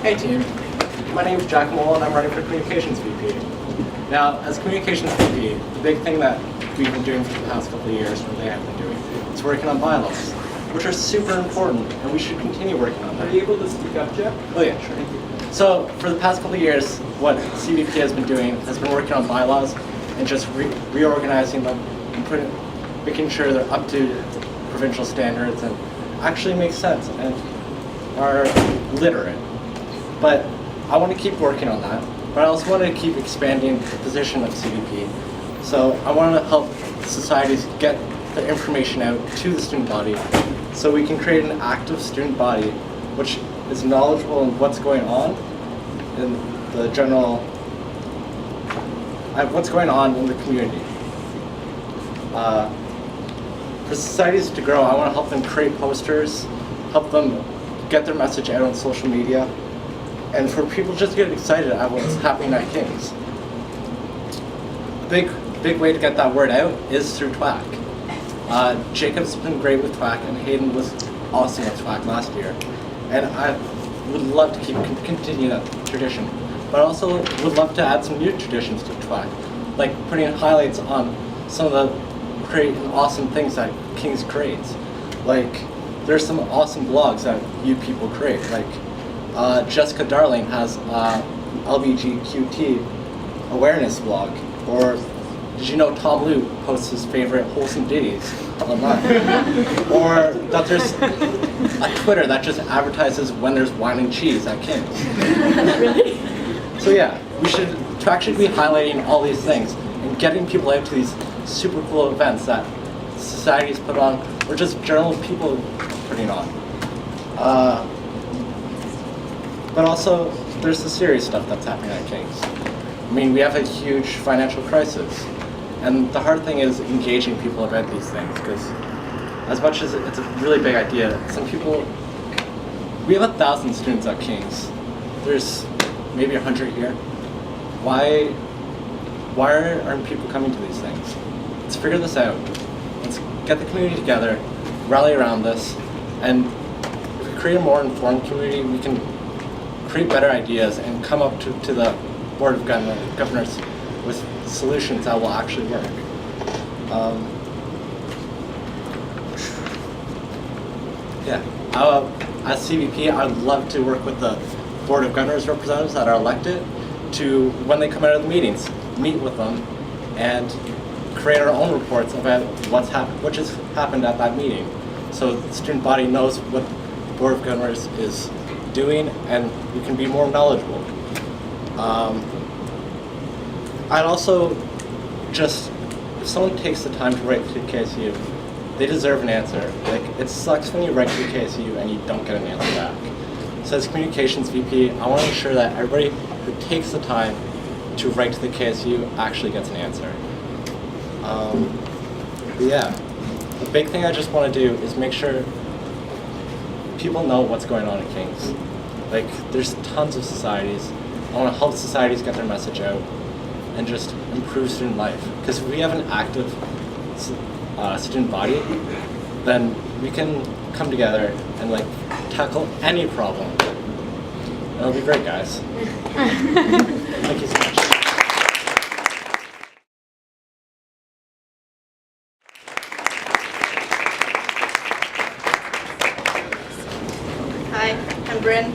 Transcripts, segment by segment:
Hey team, my name is Jack Mole and I'm running for Communications VP. Now, as Communications VP, the big thing that we've been doing for the past couple of years, or they have been doing, is working on bylaws, which are super important and we should continue working on them. Are you able to speak up, Jack? Oh yeah, sure. Thank you. So, for the past couple of years, what CVP has been doing has been working on bylaws and just reorganizing them and making sure they're up to provincial standards and actually make sense and are literate. But I want to keep working on that, but I also want to keep expanding the position of CVP. So I want to help societies get the information out to the student body so we can create an active student body which is knowledgeable in what's going on in the general, what's going on in the community. For societies to grow, I want to help them create posters, help them get their message out on social media, and for people just to get excited about what's happening at King's. A big way to get that word out is through TWAC. Jacob's been great with TWAC, and Hayden was awesome at TWAC last year. And I would love to continue that tradition. But I also would love to add some new traditions to TWAC, like putting highlights on some of the great and awesome things that King's creates. Like, there's some awesome blogs that you people create. Like, Jessica Darling has LGBTQT awareness blog. Or, did you know Tom Liu posts his favorite wholesome ditties online? Or that there's a Twitter that just advertises when there's wine and cheese at King's. Really? So yeah, we should actually be highlighting all these things and getting people out to these super cool events that societies put on, or just general people putting on. But also, there's the serious stuff that's happening at King's. I mean, we have a huge financial crisis, and the hard thing is engaging people about these things, because as much as it's a really big idea, some people, we have 1,000 students at King's. There's maybe 100 here. Why aren't people coming to these things? Let's figure this out. Let's get the community together, rally around this, and if we create a more informed community, we can create better ideas and come up to the Board of Governors with solutions that will actually work. As CVP, I'd love to work with the Board of Governors representatives that are elected to, when they come out of the meetings, meet with them and create our own reports about what has happened at that meeting, so the student body knows what the Board of Governors is doing and we can be more knowledgeable. I'd also just, if someone takes the time to write to KSU, they deserve an answer. Like, it sucks when you write to KSU and you don't get an answer back. So as Communications VP, I want to ensure that everybody who takes the time to write to the KSU actually gets an answer. But yeah, the big thing I just want to do is make sure people know what's going on at King's. Like, there's tons of societies. I want to help societies get their message out and just improve student life. Because if we have an active student body, then we can come together and like tackle any problem. It'll be great, guys. Thank you so much. Hi, I'm Bryn.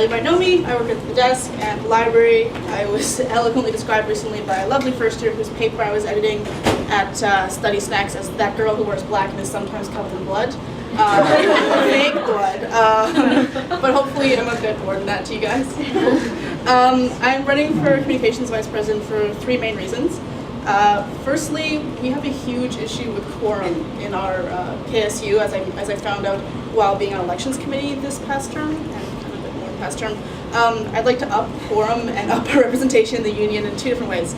You might know me. I work at the desk and the library. I was eloquently described recently by a lovely first year whose paper I was editing at Study Snacks as that girl who wears black and is sometimes covered in blood. Fake blood. But hopefully I'm a bit more than that to you guys. I'm running for Communications Vice President for 3 main reasons. Firstly, we have a huge issue with quorum in our KSU, as I found out while being on Elections Committee this past term, and a bit more past term. I'd like to up quorum and up our representation in the union in 2 different ways.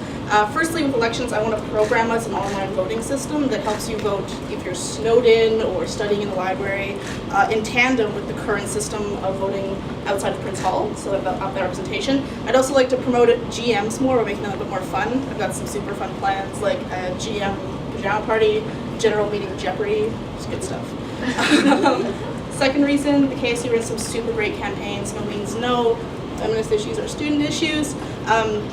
Firstly, with elections, I want to program us an online voting system that helps you vote if you're snowed in or studying in the library, in tandem with the current system of voting outside of Prince Hall, so that up that representation. I'd also like to promote GMs more, or making them a bit more fun. I've got some super fun plans, like a GM pajama party, general meeting Jeopardy, just good stuff. Second reason, the KSU runs some super great campaigns. No Means No, Feminist issues are student issues.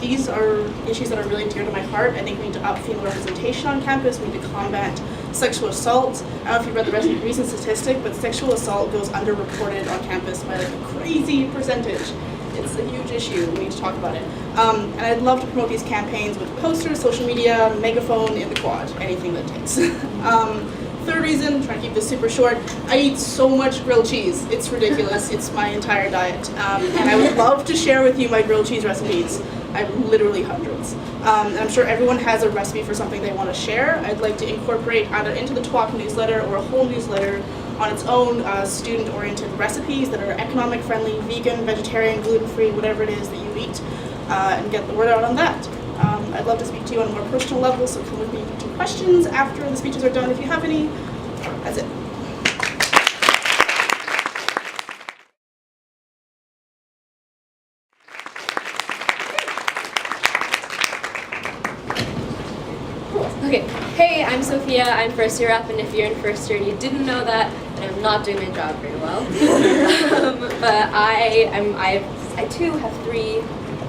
These are issues that are really dear to my heart. I think we need to up female representation on campus. We need to combat sexual assault. I don't know if you read the recent statistic, but sexual assault goes underreported on campus by like a crazy percentage. It's a huge issue. We need to talk about it. And I'd love to promote these campaigns with posters, social media, megaphone in the quad, anything that takes. Third reason, trying to keep this super short, I eat so much grilled cheese. It's ridiculous. It's my entire diet. And I would love to share with you my grilled cheese recipes. I have literally hundreds. And I'm sure everyone has a recipe for something they want to share. I'd like to incorporate either into the TWAC newsletter or a whole newsletter on its own student-oriented recipes that are economic friendly, vegan, vegetarian, gluten-free, whatever it is that you eat, and get the word out on that. I'd love to speak to you on a more personal level, so come with me to questions after the speeches are done if you have any. That's it. Okay, hey, I'm Sophia, I'm first year up, and if you're in first year and you didn't know that, then I'm not doing my job very well. But I too have three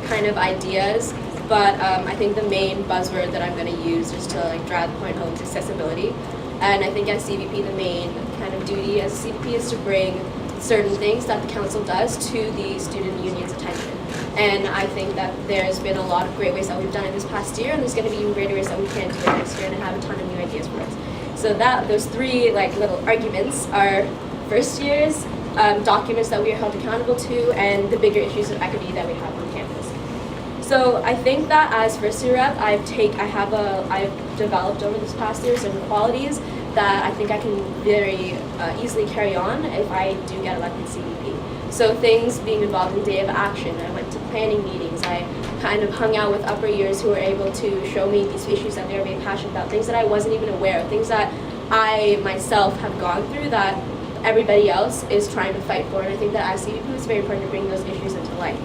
kind of ideas, but I think the main buzzword that I'm going to use just to like drive the point home is accessibility. And I think as CVP, the main kind of duty as a CVP is to bring certain things that the council does to the student union's attention. And I think that there's been a lot of great ways that we've done it this past year, and there's going to be even greater ways that we can do it next year, and I have a ton of new ideas for us. So those three like little arguments are first years, documents that we are held accountable to, and the bigger issues of equity that we have on campus. So I think that as first year rep, I've developed over this past year some qualities that I think I can very easily carry on if I do get elected CVP. So things being involved in day of action, I went to planning meetings, I kind of hung out with upper years who were able to show me these issues that they were being passionate about, things that I wasn't even aware of, things that I myself have gone through that everybody else is trying to fight for. And I think that as CVP it's very important to bring those issues into light.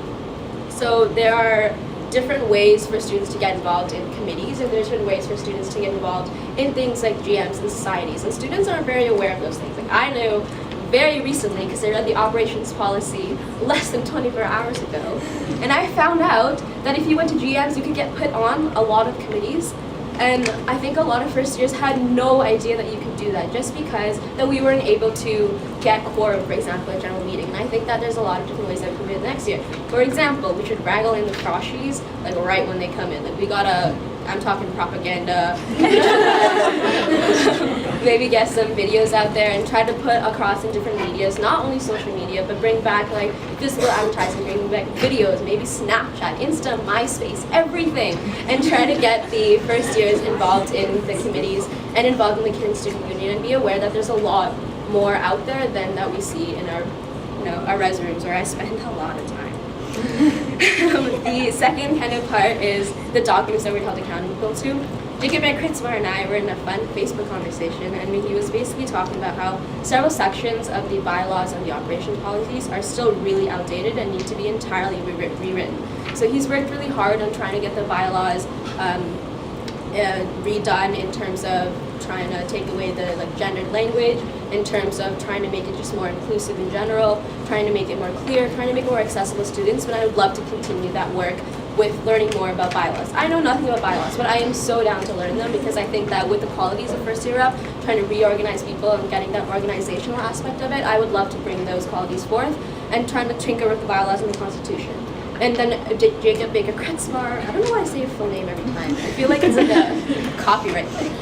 So there are different ways for students to get involved in committees, and there's different ways for students to get involved in things like GMs and societies. And students aren't very aware of those things. Like I know very recently, because I read the operations policy less than 24 hours ago, and I found out that if you went to GMs, you could get put on a lot of committees. And I think a lot of first years had no idea that you could do that, just because that we weren't able to get quorum, for example, at general meeting. And I think that there's a lot of different ways that we can do it next year. For example, we should wrangle in the croshies like right when they come in. Like we gotta, I'm talking propaganda, maybe get some videos out there and try to put across in different medias, not only social media, but bring back like physical advertising, bring back videos, maybe Snapchat, Insta, MySpace, everything, and try to get the first years involved in the committees and involved in the Kid and Student Union, and be aware that there's a lot more out there than that we see in our, our res rooms where I spend a lot of time. The second kind of part is the documents that we're held accountable to. Jacob Kritzmar and I were in a fun Facebook conversation, and he was basically talking about how several sections of the bylaws and the operations policies are still really outdated and need to be entirely rewritten. So he's worked really hard on trying to get the bylaws redone in terms of trying to take away the gendered language, in terms of trying to make it just more inclusive in general, trying to make it more clear, trying to make it more accessible to students. But I would love to continue that work with learning more about bylaws. I know nothing about bylaws, but I am so down to learn them, because I think that with the qualities of first year up, trying to reorganize people and getting that organizational aspect of it, I would love to bring those qualities forth and trying to tinker with the bylaws and the Constitution. And then Jacob Baker Kretzmar, I don't know why I say your full name every time. I feel like it's like a copyright thing.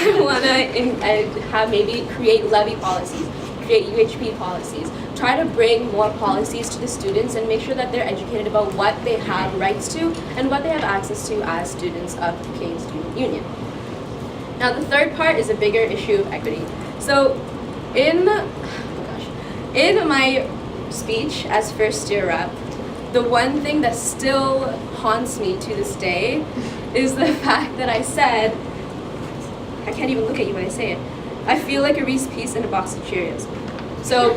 I want to have maybe create levy policies, create UHP policies, try to bring more policies to the students and make sure that they're educated about what they have rights to and what they have access to as students of the King's Student Union. Now the third part is a bigger issue of equity. So in my speech as first year rep, the one thing that still haunts me to this day is the fact that I said, I can't even look at you when I say it, I feel like a Reese piece in a box of Cheerios. So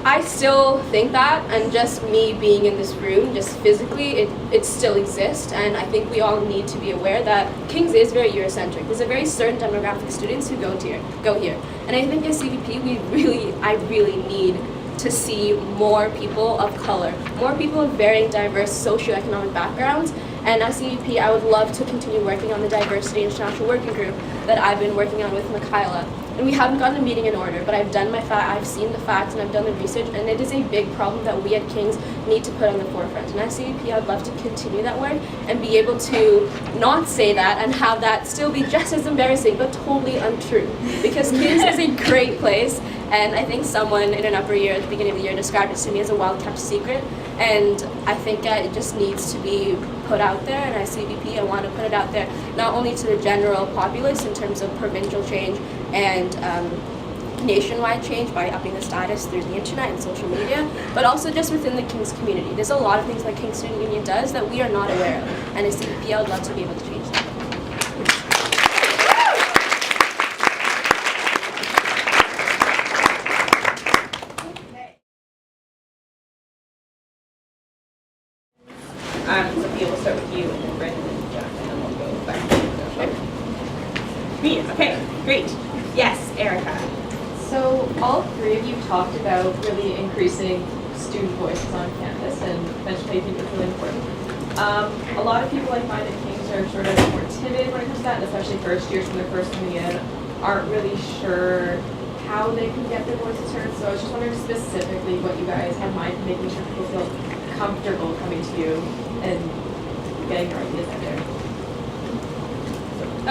I still think that, and just me being in this room, just physically, it still exists, and I think we all need to be aware that King's is very Eurocentric. There's a very certain demographic of students who go here. And I think as CVP, I really need to see more people of color, more people of varying diverse socioeconomic backgrounds. And as CVP, I would love to continue working on the Diversity International Working Group that I've been working on with Michaela. And we haven't gotten a meeting in order, but I've seen the facts and I've done the research, and it is a big problem that we at King's need to put on the forefront. And as CVP, I'd love to continue that work and be able to not say that and have that still be just as embarrassing, but totally untrue. Because King's is a great place, and I think someone in an upper year at the beginning of the year described it to me as a well-kept secret. And I think it just needs to be put out there, and as CVP, I want to put it out there not only to the general populace in terms of provincial change and nationwide change by upping the status through the internet and social media, but also just within the King's community. There's a lot of things that King's Student Union does that we are not aware of, and as CVP, I would love to be able to change that. Sophia, we'll start with you, and then Bryn, and then Jeff, and then we'll go back to me. Okay, great. Yes, Erica. So all three of you talked about really increasing student voices on campus, and eventually I think it's really important. A lot of people I find at King's are sort of more timid when it comes to that, and especially first years when they're first coming in, aren't really sure how they can get their voices heard. So I was just wondering specifically what you guys have in mind for making sure people feel comfortable coming to you and getting their ideas out there.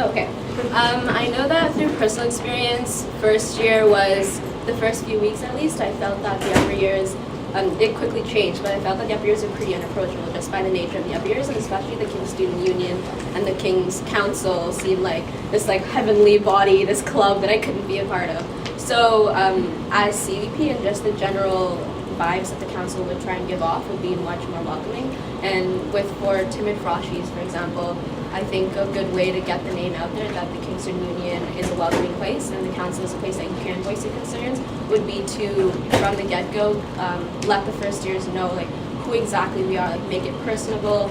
Okay. I know that through personal experience, first year was, the first few weeks at least, I felt that the upper years, it quickly changed, but I felt that the upper years were pretty unapproachable just by the nature of the upper years, and especially the King's Student Union and the King's Council seemed like this heavenly body, this club that I couldn't be a part of. So as CVP and just the general vibes that the council would try and give off would be much more welcoming. And for timid froshies, for example, I think a good way to get the name out there that the King's Student Union is a welcoming place and the council is a place that you can voice your concerns would be to, from the get-go, let the first years know who exactly we are, make it personable,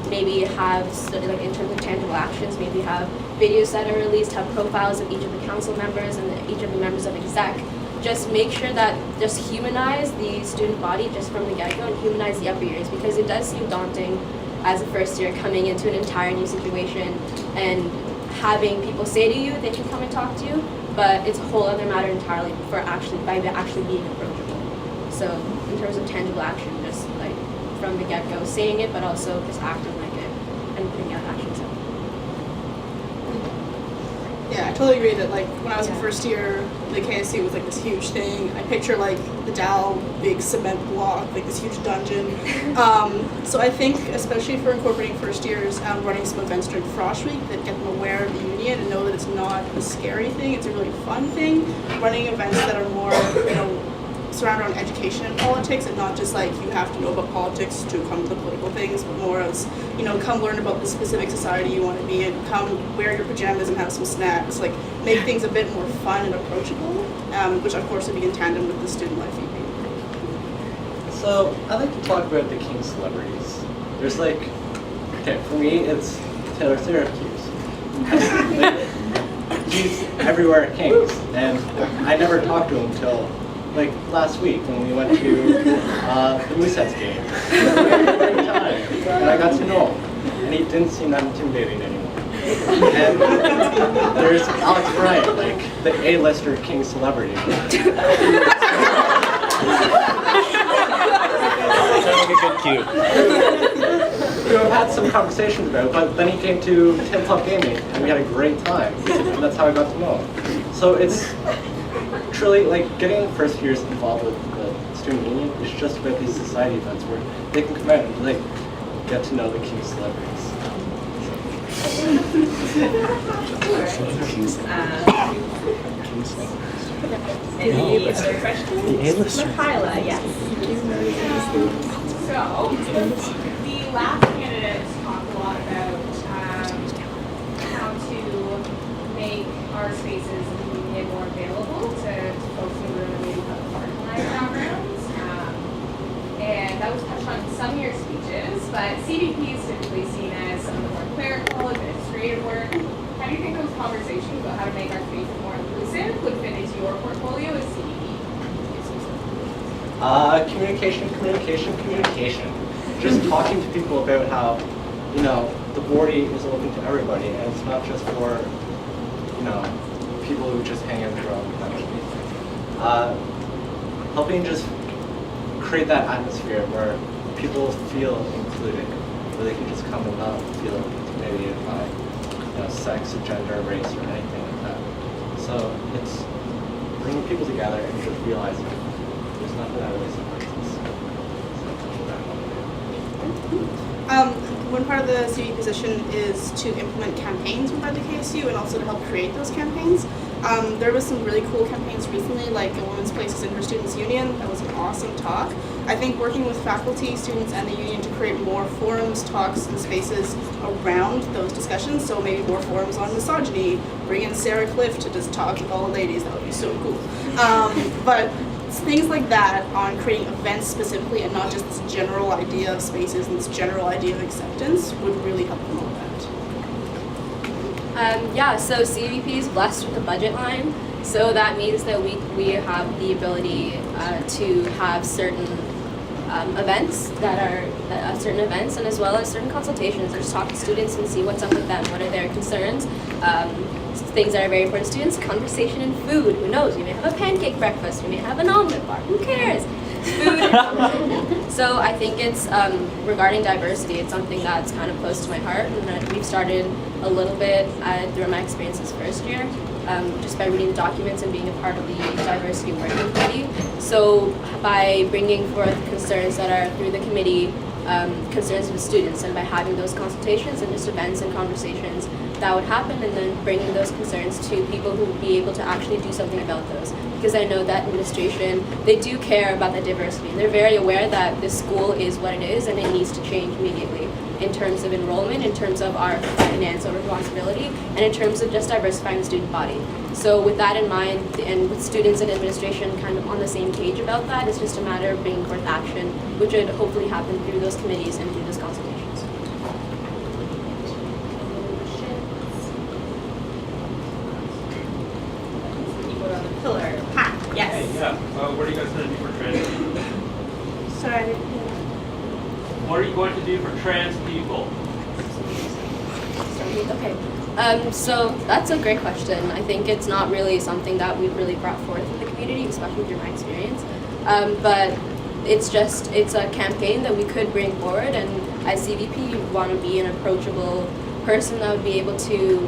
maybe have, in terms of tangible actions, maybe have videos that are released, have profiles of each of the council members and each of the members of exec. Just make sure that just humanize the student body just from the get-go and humanize the upper years, because it does seem daunting as a first year coming into an entire new situation and having people say to you they can come and talk to you, but it's a whole other matter entirely by actually being approachable. So in terms of tangible action, just from the get-go saying it, but also just acting like it and putting out actions. Yeah, I totally agree that when I was in first year, the KSC was this huge thing. I picture the Dow big cement block, this huge dungeon. So I think, especially for incorporating first years, running some events during Frosh Week that get them aware of the union and know that it's not a scary thing, it's a really fun thing. Running events that are more, surrounded around education and politics, and not just you have to know about politics to come to the political things, but more as come learn about the specific society you want to be in, come wear your pajamas and have some snacks, make things a bit more fun and approachable, which of course would be in tandem with the student life EP. So I'd like to talk about the King celebrities. There's okay, for me it's Taylor Syracuse. He's everywhere at King's, and I never talked to him till last week when we went to the Mooseheads game. We had a great time, and I got to know him, and he didn't seem that intimidating anymore. And there's Alex Bryant, the A-lister King celebrity. Sounds like a good cue. Who I've had some conversations about, but then he came to Tabletop Gaming, and we had a great time, and that's how I got to know him. So it's truly getting first years involved with the student union is just about these society events where they can come out and get to know the King celebrities. Any other questions? Michaela, yes. So, the last candidates talked a lot about how to make our spaces in the union more available to folks who are maybe have marginalized backgrounds. And that was touched on in some of your speeches, but CDP is typically seen as some of the more clerical, administrative work. How do you think those conversations about how to make our spaces more inclusive would fit into your portfolio as CDP? Communication. Just talking to people about how, the boardie is open to everybody, and it's not just for, people who just hang out their own country. Helping just create that atmosphere where people feel included, where they can just come and not feel intimidated by, sex, gender, race, or anything like that. So it's bringing people together and just realizing there's nothing that really separates us. One part of the CV position is to implement campaigns within the KSU and also to help create those campaigns. There was some really cool campaigns recently, like a Women's Places in Her Students' Union. That was an awesome talk. I think working with faculty, students, and the union to create more forums, talks, and spaces around those discussions, so maybe more forums on misogyny, bring in Sarah Cliff to just talk with all the ladies, that would be so cool. But things like that on creating events specifically and not just this general idea of spaces and this general idea of acceptance would really help promote that. So CVP is blessed with a budget line, so that means that we have the ability to have certain events certain events, and as well as certain consultations, or just talk to students and see what's up with them, what are their concerns, things that are very important to students, conversation and food, who knows, we may have a pancake breakfast, we may have an omelet bar, who cares? Food and conversation. So I think it's, regarding diversity, it's something that's kind of close to my heart, and we've started a little bit through my experiences first year, just by reading the documents and being a part of the diversity working committee. So by bringing forth concerns that are through the committee, concerns with students, and by having those consultations and just events and conversations that would happen, and then bringing those concerns to people who would be able to actually do something about those. Because I know that administration, they do care about the diversity, and they're very aware that this school is what it is and it needs to change immediately in terms of enrollment, in terms of our financial responsibility, and in terms of just diversifying the student body. So with that in mind, and with students and administration kind of on the same page about that, it's just a matter of bringing forth action, which would hopefully happen through those committees and through those consultations. Pillar. Pat, yes. Hey, yeah. What are you guys going to do for trans people? Sorry, I didn't hear that. What are you going to do for trans people? Okay, so that's a great question. I think it's not really something that we've really brought forth in the community, especially through my experience. But it's a campaign that we could bring forward, and as CVP, you want to be an approachable person that would be able to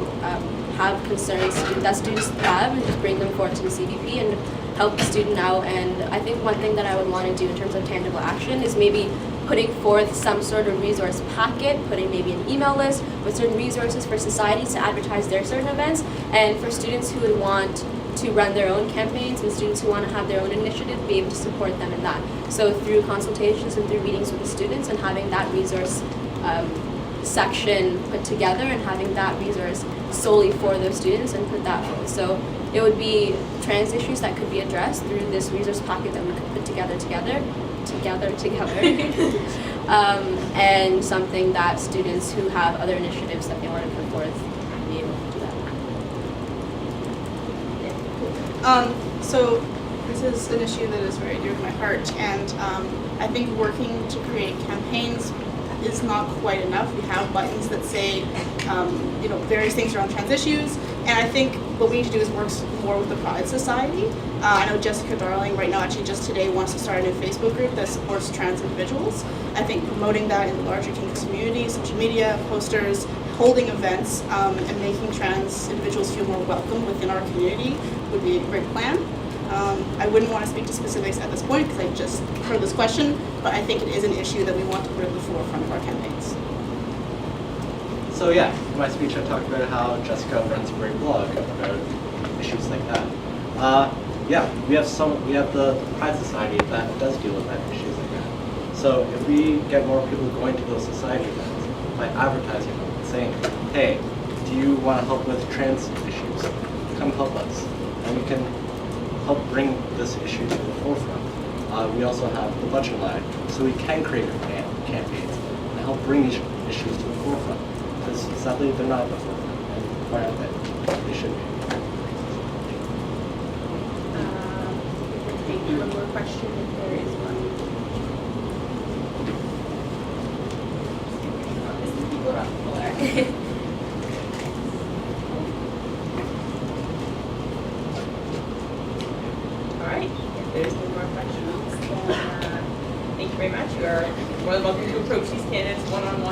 have concerns that students have and just bring them forth to the CVP and help the student out. And I think one thing that I would want to do in terms of tangible action is maybe putting forth some sort of resource packet, putting maybe an email list with certain resources for societies to advertise their certain events, and for students who would want to run their own campaigns and students who want to have their own initiative, be able to support them in that. So through consultations and through meetings with the students and having that resource section put together and having that resource solely for those students and put that forward. So it would be trans issues that could be addressed through this resource packet that we could put together, and something that students who have other initiatives that they want to put forth be able to do that. So this is an issue that is very dear to my heart, and I think working to create campaigns is not quite enough. We have buttons that say, various things around trans issues, and I think what we need to do is work more with the Pride Society. I know Jessica Darling right now, actually just today, wants to start a new Facebook group that supports trans individuals. I think promoting that in the larger campus community, social media, posters, holding events, and making trans individuals feel more welcome within our community would be a great plan. I wouldn't want to speak to specifics at this point because I just heard this question, but I think it is an issue that we want to put at the forefront of our campaigns. So yeah, in my speech I talked about how Jessica runs a great blog about issues like that. We have the Pride Society that does deal with that issues like that. So if we get more people going to those society events by advertising them, saying, hey, do you want to help with trans issues? Come help us, and we can help bring this issue to the forefront. We also have the budget line, so we can create campaigns and help bring these issues to the forefront. Because sadly, they're not at the forefront, and why aren't they? They should be. We can take one more question if there is one. All right, if there's no more questions, then thank you very much. You are more than welcome to approach these candidates one-on-one